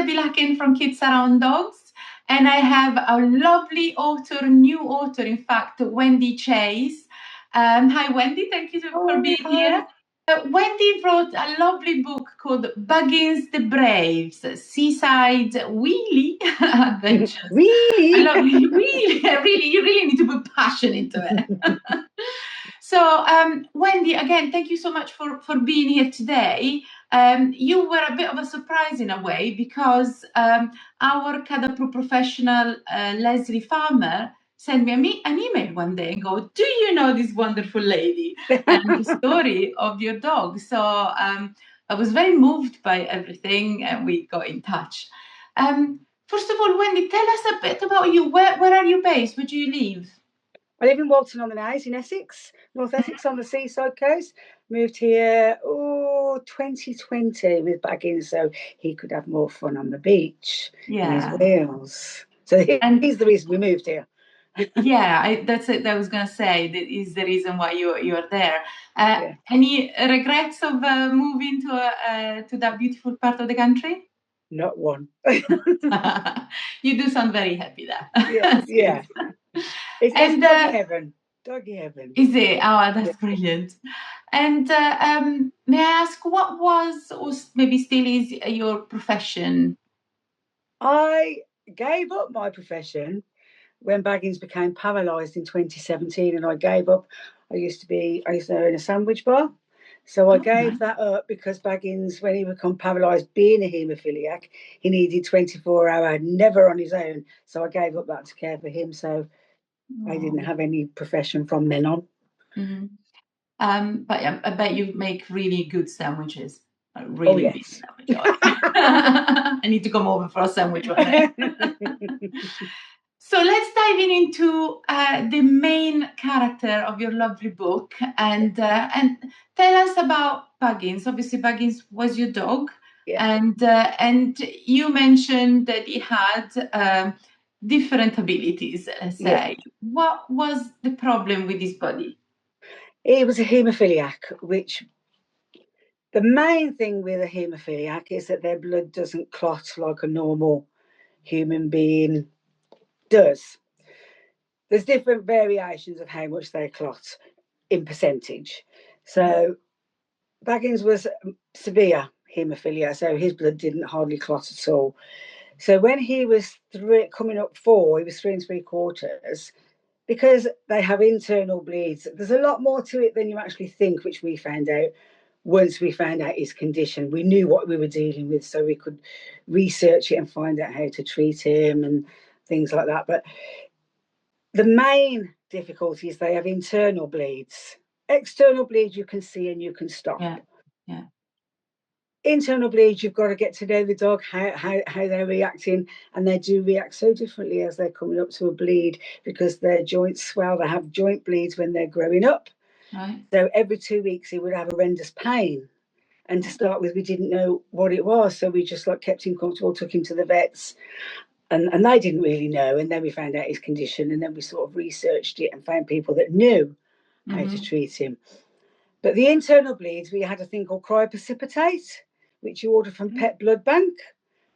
Debbie Lacken from Kids Around Dogs, and I have a lovely new author, in fact, Wendy Chase. Hi, Wendy. Thank you for being here. Wendy wrote a lovely book called Baggins the Braves, Seaside Wheelie Adventures. Really? I love really, really, you really need to put passion into it. So, Wendy, again, thank you so much for being here today. You were a bit of a surprise in a way because our Cadapro professional, Leslie Farmer, sent me an email one day and go, do you know this wonderful lady and the story of your dog? So I was very moved by everything and we got in touch. First of all, Wendy, tell us a bit about you. Where are you based? Where do you live? I live in Walton on the Naze in Essex, North Essex on the seaside coast. Moved here 2020 with Baggins so he could have more fun on the beach in his wheels. So he's the reason we moved here. Yeah, that's it. I was going to say that is the reason why you are there. Any regrets of moving to that beautiful part of the country? Not one. You do sound very happy there. Yeah. It's doggy heaven. Doggy heaven. Is it? Oh, that's brilliant. And may I ask, what was or maybe still is your profession? I gave up my profession when Baggins became paralysed in 2017, and I gave up. I used to own a sandwich bar. So I gave that up because Baggins, when he became paralysed, being a haemophiliac, he needed 24-hour, never on his own. So I gave up that to care for him. So I didn't have any profession from then on. Mm-hmm. But I bet you make really good sandwiches. Really big sandwich. I need to come over for a sandwich one day. So let's dive into the main character of your lovely book and tell us about Baggins. Obviously, Baggins was your dog, and you mentioned that he had different abilities. Let's say, what was the problem with his body? He was a haemophiliac, which the main thing with a haemophiliac is that their blood doesn't clot like a normal human being does. There's different variations of how much they clot in percentage. So Baggins was severe haemophilia, so his blood didn't hardly clot at all. So when he was coming up 4, he was 3 3/4, because they have internal bleeds. There's a lot more to it than you actually think, which we found out once we found out his condition. We knew what we were dealing with, so we could research it and find out how to treat him and things like that. But the main difficulty is they have internal bleeds. External bleeds you can see and you can stop. Yeah. Internal bleeds, you've got to get to know the dog, how they're reacting, and they do react so differently as they're coming up to a bleed because their joints swell. They have joint bleeds when they're growing up. Right. So every 2 weeks he would have horrendous pain. And to start with, we didn't know what it was, so we just kept him comfortable, took him to the vets, and they didn't really know. And then we found out his condition, and then we sort of researched it and found people that knew how to treat him. But the internal bleeds, we had a thing called cryoprecipitate, which you order from Pet Blood Bank.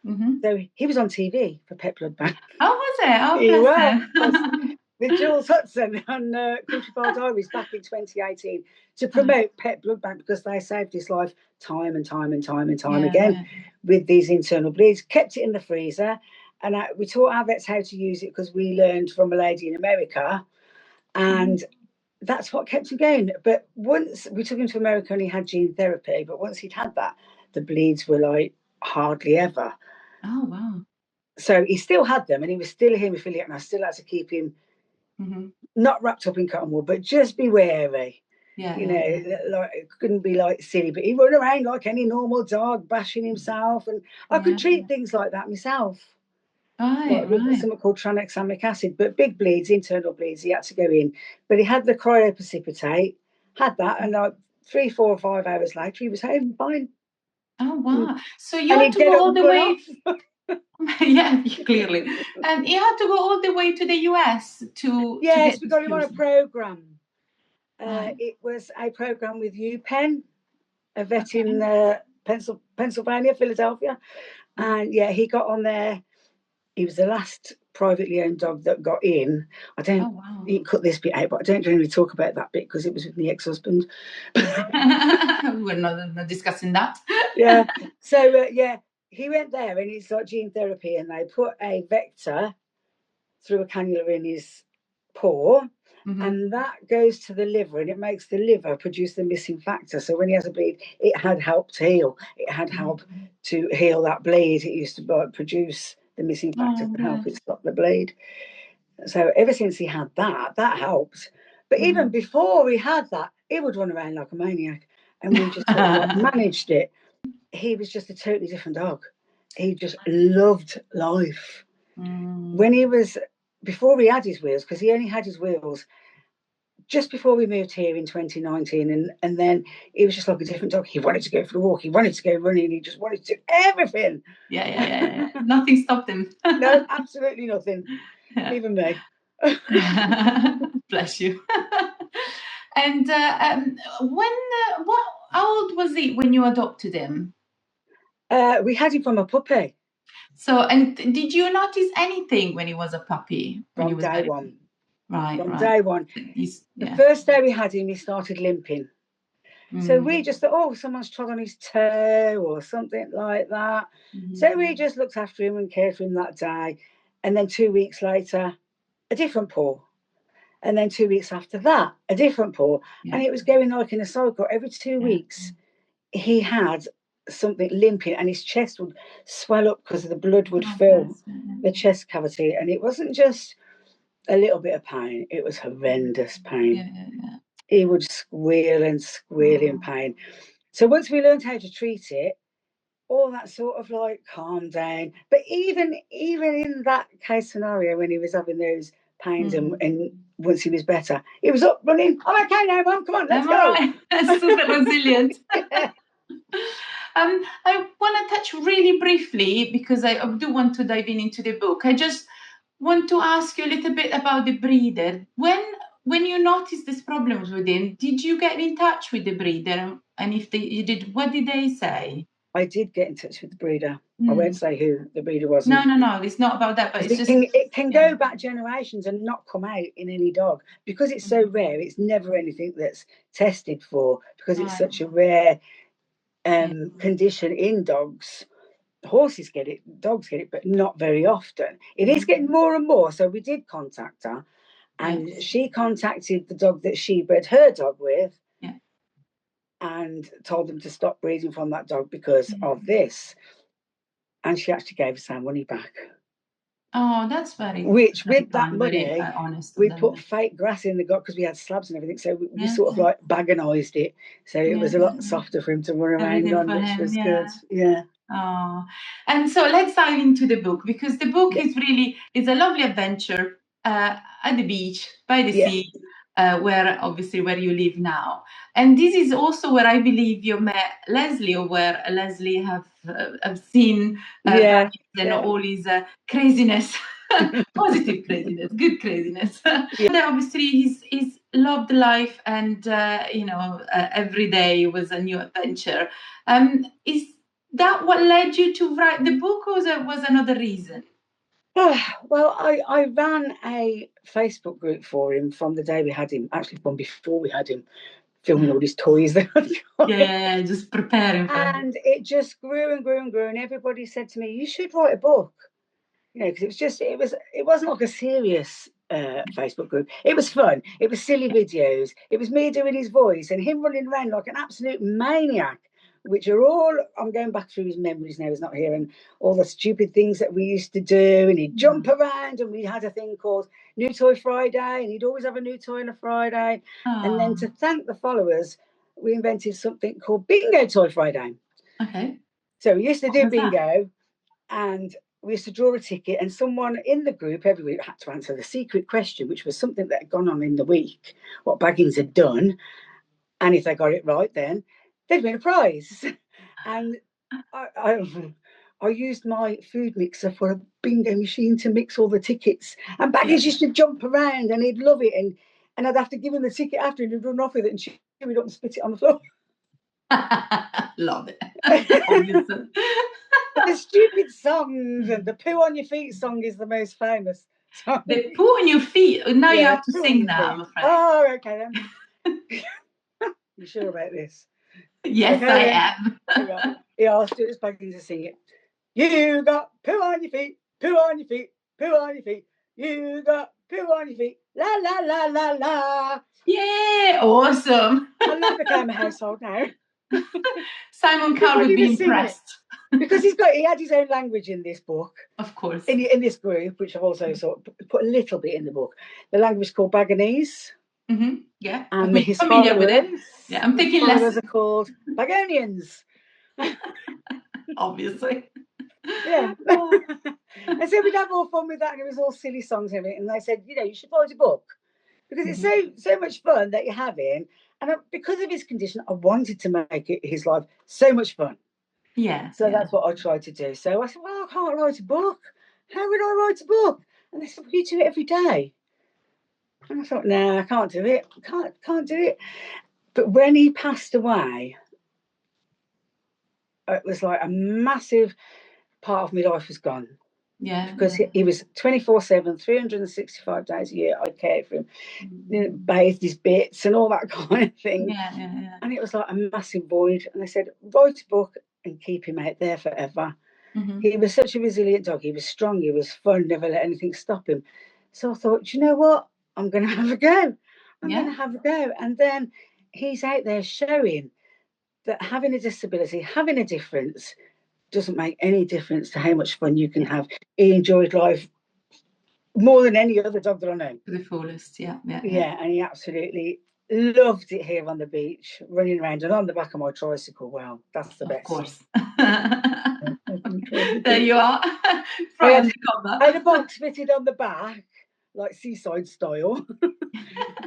So he was on TV for Pet Blood Bank. Oh, was it? Oh, he was. With Jules Hudson on Country File Diaries back in 2018 to promote Pet Blood Bank because they saved his life time and time again with these internal bleeds. Kept it in the freezer, and we taught our vets how to use it because we learned from a lady in America, and that's what kept him going. But once we took him to America and he had gene therapy, but once he'd had that, the bleeds were hardly ever. Oh, wow. So he still had them and he was still a haemophiliac, and I still had to keep him not wrapped up in cotton wool, but just be wary. It couldn't be silly, but he run around like any normal dog, bashing himself, and I could treat things like that myself. With something called tranexamic acid, but big bleeds, internal bleeds, he had to go in. But he had the cryoprecipitate, had that, and 3, 4, or 5 hours later, he was home fine. Oh, wow. So you had to go all the way. Yeah, clearly. And you had to go all the way to the US to. Yes, we got him on a program. It was a program with UPenn, a vet in Pennsylvania, Philadelphia, And yeah, he got on there. He was the last privately owned dog that got in. I don't. Oh, wow. You can cut this bit out, but I don't generally talk about that bit because it was with my ex-husband. We're not discussing that. Yeah. So yeah, he went there, and it's like gene therapy, and they put a vector through a cannula in his paw, and that goes to the liver, and it makes the liver produce the missing factor. So when he has a bleed, it had helped heal. It had helped to heal that bleed. It used to produce the missing factor to help it stop the bleed. So ever since he had that, that helped. But even before he had that, he would run around like a maniac, and we just sort of like managed it. He was just a totally different dog. He just loved life. When he was, before he had his wheels, because he only had his wheels just before we moved here in 2019, and then he was just like a different dog. He wanted to go for a walk, he wanted to go running, he just wanted to do everything. Yeah. Nothing stopped him. No, absolutely nothing. Yeah. Even me. Bless you. And how old was he when you adopted him? We had him from a puppy. So, and did you notice anything when he was a puppy? From day one. Right. From day one. The first day we had him, he started limping. So we just thought, oh, someone's trod on his toe or something like that. So we just looked after him and cared for him that day. And then 2 weeks later, a different paw. And then 2 weeks after that, a different paw. Yeah. And it was going like in a cycle. Every 2 weeks, he had something limping, and his chest would swell up because the blood would fill the chest cavity. And it wasn't just a little bit of pain, it was horrendous pain. Yeah. He would squeal and squeal in pain. So once we learned how to treat it, all that sort of like calmed down. But even in that case scenario, when he was having those pains and once he was better, he was up running. I'm okay now, Mum. Come on, let's go. Right. Super resilient. Yeah. I want to touch really briefly, because I do want to dive into the book. I just want to ask you a little bit about the breeder. When you noticed these problems with him, did you get in touch with the breeder? And if you did, what did they say? I did get in touch with the breeder. I won't say who the breeder was. No, it's not about that. But it can go back generations and not come out in any dog. Because it's so rare, it's never anything that's tested for, because it's such a rare condition in dogs. Horses get it, dogs get it, but not very often. It is getting more and more. So we did contact her, and she contacted the dog that she bred her dog with, and told them to stop breeding from that dog because of this. And she actually gave us our money back. Oh, that's very. Which, with that money, honest, we put fake grass in the gut because we had slabs and everything. So we sort of like Bagginised it. So it was a lot softer for him to run around on, which was good. Yeah. Oh, and so let's dive into the book, because the book is a lovely adventure at the beach, by the sea, where you live now. And this is also where I believe you met Leslie, or where Leslie have seen and all his craziness, positive craziness, good craziness. Obviously, he's loved life, and every day was a new adventure. Is that what led you to write the book, or was another reason? Well, I ran a Facebook group for him from the day we had him, actually from before we had him, filming all his toys. Just preparing for him. And it just grew and grew and grew, and everybody said to me, you should write a book. Because it wasn't like a serious Facebook group. It was fun. It was silly videos. It was me doing his voice and him running around like an absolute maniac, which are all, I'm going back through his memories now, he's not here, and all the stupid things that we used to do. And he'd jump around, and we had a thing called New Toy Friday, and he'd always have a new toy on a Friday. And then to thank the followers, we invented something called Bingo Toy Friday. Okay. So we used to do bingo, and we used to draw a ticket, and someone in the group every week had to answer the secret question, which was something that had gone on in the week, what Baggins had done. And if they got it right, then they'd win a prize. And I used my food mixer for a bingo machine to mix all the tickets. And Baggins used to jump around, and he'd love it. And I'd have to give him the ticket after, and he'd run off with it and chew it up and spit it on the floor. Love it. The stupid songs and the poo on your feet song is the most famous song. The poo on your feet. Now you Yeah, have to poo on sing your that, feet. I'm afraid. Oh, okay then. You sure about this? Yes, Okay, I then. am. Right. Yeah, I'll do this Baggins to sing it. You got poo on your feet, poo on your feet, poo on your feet. You got poo on your feet. La la la la la. Yeah, awesome. And that became a household now. Simon Cowell would be impressed. Because he had his own language in this book. Of course. In this group, which I've also sort of put a little bit in the book. The language is called Baggins. Mm-hmm. Yeah. And his familiar with followers, it. Yeah, I'm taking lessons. Are called Baggonians. Obviously. Yeah. And so we'd have all fun with that, and it was all silly songs and everything. And they said, you should write a book because it's so much fun that you're having. And because of his condition, I wanted to make his life so much fun. Yeah. So that's what I tried to do. So I said, well, I can't write a book. How would I write a book? And they said, well, you do it every day. And I thought, no, I can't do it. Can't do it. But when he passed away, it was like a massive part of my life was gone. Yeah. Because he was 24/7, 365 days a year. I cared for him, bathed his bits and all that kind of thing. Yeah. And it was like a massive void. And I said, write a book and keep him out there forever. Mm-hmm. He was such a resilient dog. He was strong. He was fun. Never let anything stop him. So I thought, you know what? I'm going to have a go. I'm going to have a go. And then he's out there showing that having a disability, having a difference, doesn't make any difference to how much fun you can have. He enjoyed life more than any other dog that I know. To the fullest, yeah. And he absolutely loved it here on the beach, running around and on the back of my tricycle. Well, that's the best. Of course. There you are. I had a box fitted on the back, like seaside style,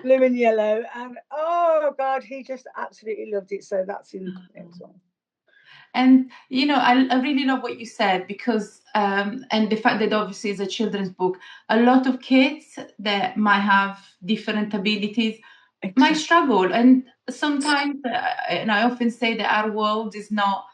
blue and yellow. And oh God, he just absolutely loved it. So that's in it as well. And, I really love what you said because, and the fact that obviously it's a children's book, a lot of kids that might have different abilities might struggle. And sometimes, and I often say that our world is not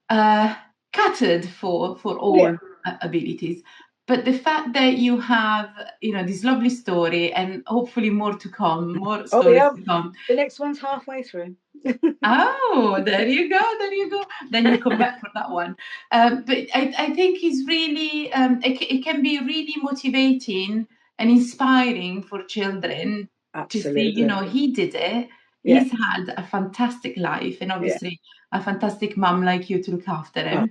catered for all abilities. But the fact that you have, this lovely story and hopefully more to come, more stories to come. The next one's halfway through. Oh, there you go. Then you come back for that one. But I think it's really, it can be really motivating and inspiring for children to see, he did it. He's had a fantastic life and obviously a fantastic mum like you to look after him.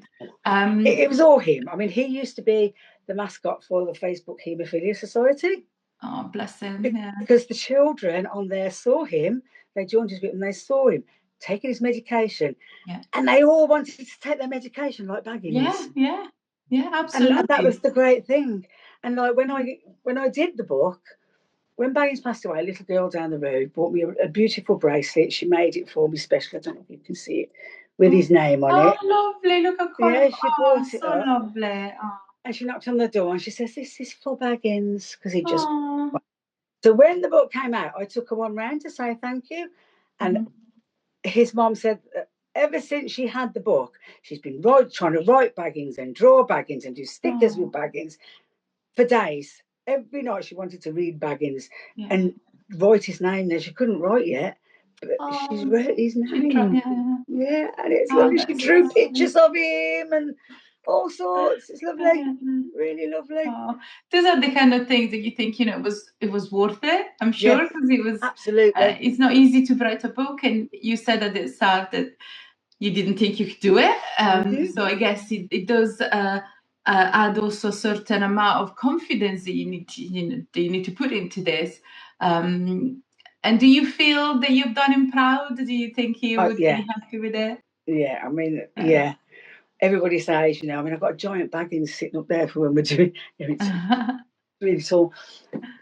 It was all him. I mean, he used to be the mascot for the Facebook Haemophilia Society. Oh, bless him. Because the children on there saw him, they joined his group and they saw him taking his medication. Yeah. And they all wanted to take their medication like Baggins. Yeah, absolutely. And that was the great thing. And like when I did the book, when Baggins passed away, a little girl down the road bought me a beautiful bracelet. She made it for me special. I don't know if you can see it with his name on it. Oh, lovely. Look how colourful. Yeah, she brought it so up. Lovely. Oh. And she knocked on the door and she says, this is for Baggins. Because he just... So when the book came out, I took her one round to say thank you. And his mom said ever since she had the book, she's been trying to write Baggins and draw Baggins and do stickers with Baggins for days. Every night she wanted to read Baggins and write his name there. She couldn't write yet, but she's wrote his name. And it's lovely. She drew pictures of him and all sorts. It's lovely. Really lovely. Those are the kind of things that you think, it was worth it, I'm sure, because it was absolutely. It's not easy to write a book, and you said at the start that you didn't think you could do it. So I guess it does add also a certain amount of confidence that you need to put into this. And do you feel that you've done him proud? Do you think he would be happy with it? Yeah, I mean, everybody says, I've got a giant Baggins sitting up there for when we're doing it. It's really tall.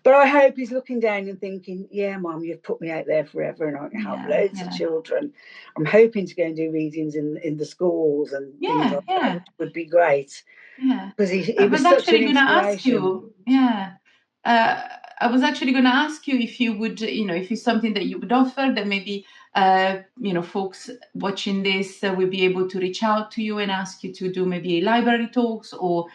But I hope he's looking down and thinking, Mum, you've put me out there forever and I can help loads of children. I'm hoping to go and do readings in the schools and things like that, which would be great. Yeah. Because he was such an inspiration. I was actually going to ask you if you would, if it's something that you would offer, that maybe folks watching this will be able to reach out to you and ask you to do maybe library talks or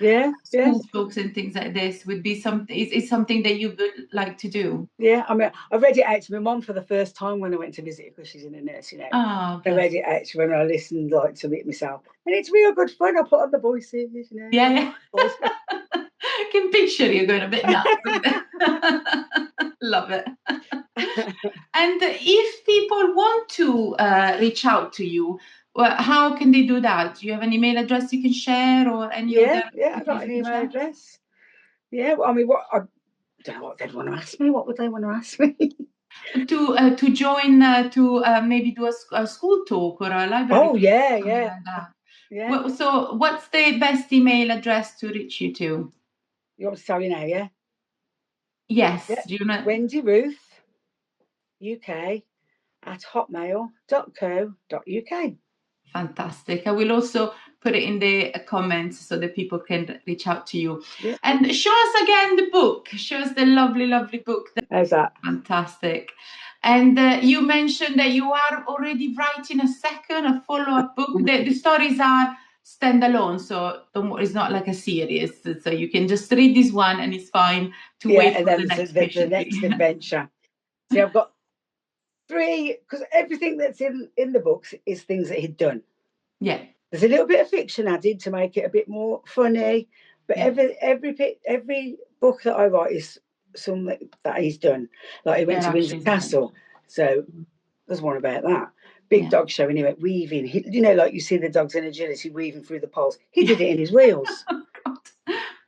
school talks and things like this? Would be something? Is something that you would like to do? Yeah, I mean, I read it out to my mum for the first time when I went to visit her because she's in a nursing home. Oh, I read it out to her and I listened to it myself, and it's real good fun. I put on the voices, Yeah. Can picture you going a bit nuts. Love it. And if people want to reach out to you, how can they do that? Do you have an email address you can share or any other? Yeah, I've got an email address. Yeah, well, I mean, I don't know what they'd want to ask me. What would they want to ask me? To join maybe do a school talk or a library. Oh yeah. Well, so what's the best email address to reach you to? You want to tell me now, yeah? Yes. Yeah. Do you know? Wendy Ruth UK at hotmail.co.uk. Fantastic. I will also put it in the comments so that people can reach out to you. Yeah. And show us again the book. Show us the lovely, lovely book. How's that? Fantastic. And you mentioned that you are already writing a follow-up book. The stories are standalone, so it's not like a series. So you can just read this one and it's fine to wait for the next the next adventure. See, I've got 3, because everything that's in the books is things that he'd done. Yeah. There's a little bit of fiction added to make it a bit more funny, but every book that I write is something that he's done. Like he went to Windsor Castle, so there's one about that. Big dog show, and he went weaving. Like you see the dogs in agility weaving through the poles. He did it in his wheels. Oh, God.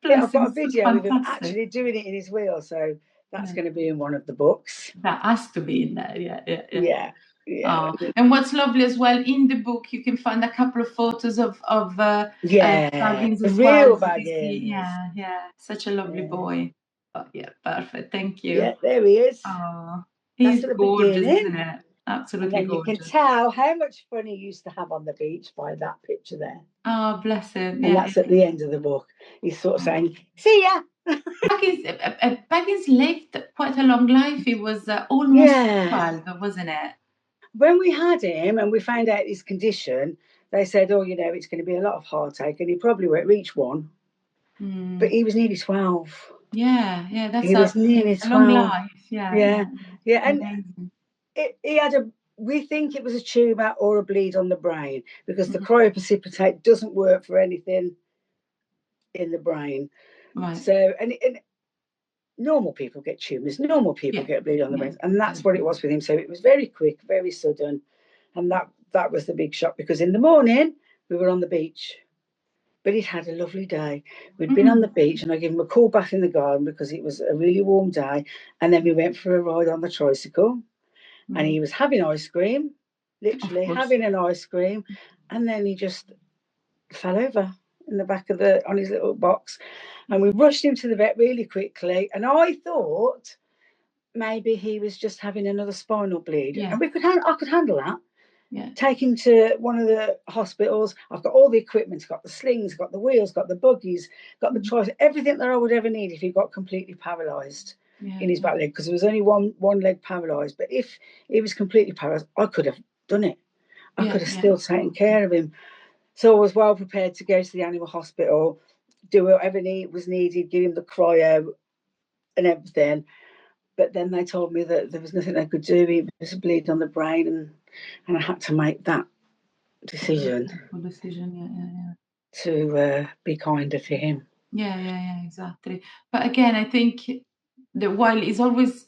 Yeah, I've got a video of him actually doing it in his wheels, so that's going to be in one of the books. That has to be in there, yeah. And what's lovely as well, in the book you can find a couple of photos of Baggins as real well. Baggins. Yeah, such a lovely boy. Oh, yeah, perfect. Thank you. Yeah, there he is. Oh, he's gorgeous, isn't it? Absolutely and then gorgeous. You can tell how much fun he used to have on the beach by that picture there. Oh, bless him. And that's at the end of the book. He's sort of saying, "See ya." Baggins lived quite a long life. He was almost 12, wasn't it? When we had him and we found out his condition, they said, "Oh, it's going to be a lot of heartache, and he probably won't reach 1." But he was nearly 12. Yeah, that's he was nearly 12. Long life. Yeah. And he had we think it was a tumour or a bleed on the brain because the cryoprecipitate doesn't work for anything in the brain. Right. So, and normal people get tumours, normal people get bleed on the brain, and that's what it was with him. So it was very quick, very sudden, and that was the big shock, because in the morning we were on the beach, but he'd had a lovely day. We'd been on the beach, and I gave him a cool bath in the garden because it was a really warm day, and then we went for a ride on the tricycle, and he was having ice cream, literally having an ice cream, and then he just fell over in the back of on his little box, and we rushed him to the vet really quickly, and I thought maybe he was just having another spinal bleed, and I could handle that. Take him to one of the hospitals. I've got all the equipment, got the slings, got the wheels, got the buggies, got the tricycle, everything that I would ever need if he got completely paralysed in his back leg, because there was only one leg paralysed. But if he was completely paralysed, I could have done it. I could have still taken care of him. So I was well prepared to go to the animal hospital, do whatever was needed, give him the cryo and everything. But then they told me that there was nothing they could do. He was a bleed on the brain, and I had to make that decision. To be kinder to him. Yeah, exactly. But again, I think that while it's always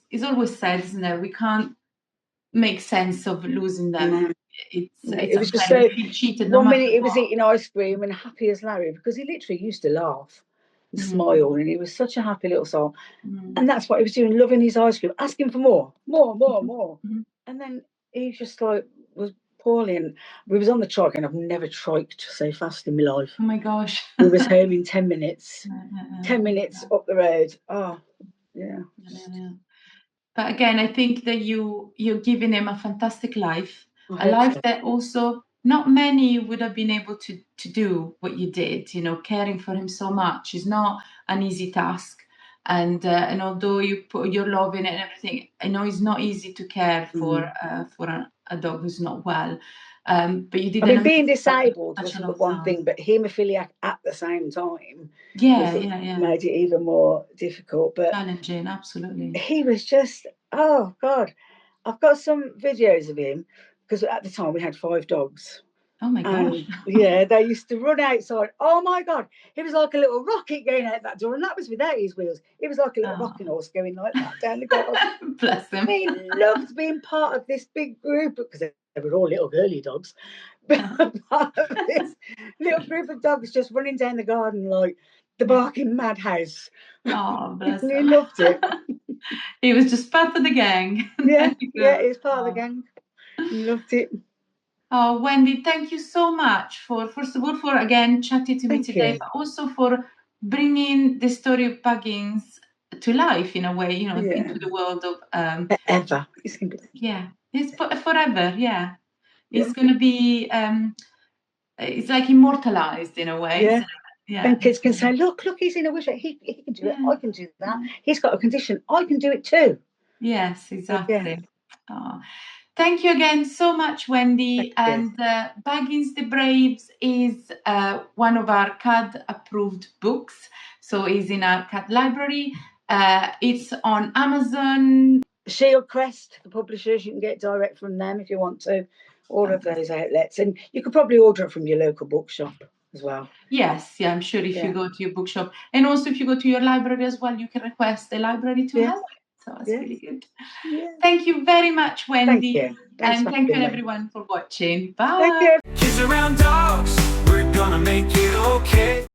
said, isn't it? We can't make sense of losing them. It was just so cheated. One minute he was eating ice cream and happy as Larry, because he literally used to laugh and smile, and he was such a happy little soul. And that's what he was doing, loving his ice cream, asking for more. And then he just was poorly, and we was on the trike, and I've never triked so fast in my life. Oh my gosh. We was home in 10 minutes. 10 minutes up the road. Oh, yeah. But again, I think that you're giving him a fantastic life, a life that also not many would have been able to do what you did. Caring for him so much is not an easy task. and although you put your love in it and everything, I know it's not easy to care for a dog who's not well. But you did. I mean, being disabled was such the one thing, but haemophiliac at the same time made it even more difficult. But challenging, absolutely. He was just, oh God. I've got some videos of him because at the time we had 5 dogs. Oh my gosh. Yeah, they used to run outside. Oh my God. He was like a little rocket going out that door, and that was without his wheels. He was like a little rocking horse going like that down the garden. Bless him. He loved being part of this big group because they were all little girly dogs. Part of this little group of dogs just running down the garden like the barking madhouse. Oh, bless him. He loved it. He was just part of the gang. Yeah, he was part of the gang. He loved it. Oh, Wendy, thank you so much for, first of all, for again chatting to me today, but also for bringing the story of Baggins to life in a way, into the world of forever. It's forever. Yeah, it's going to be. It's like immortalized in a way. Yeah. And kids can say, look, he's in a wheelchair. He can do it. I can do that. He's got a condition. I can do it too. Yes, exactly. Oh. Thank you again so much, Wendy. And Baggins the Braves is one of our CAD approved books. So it's in our CAD library. It's on Amazon. Shieldcrest, the publishers, you can get direct from them if you want to. All of those outlets. And you could probably order it from your local bookshop as well. Yes, I'm sure if you go to your bookshop. And also if you go to your library as well, you can request the library to help. So that's really good. Yeah. Thank you very much, Wendy. Thank you. And thank you everyone for watching. Bye. Thank you. Kids around dogs, we're gonna make it okay.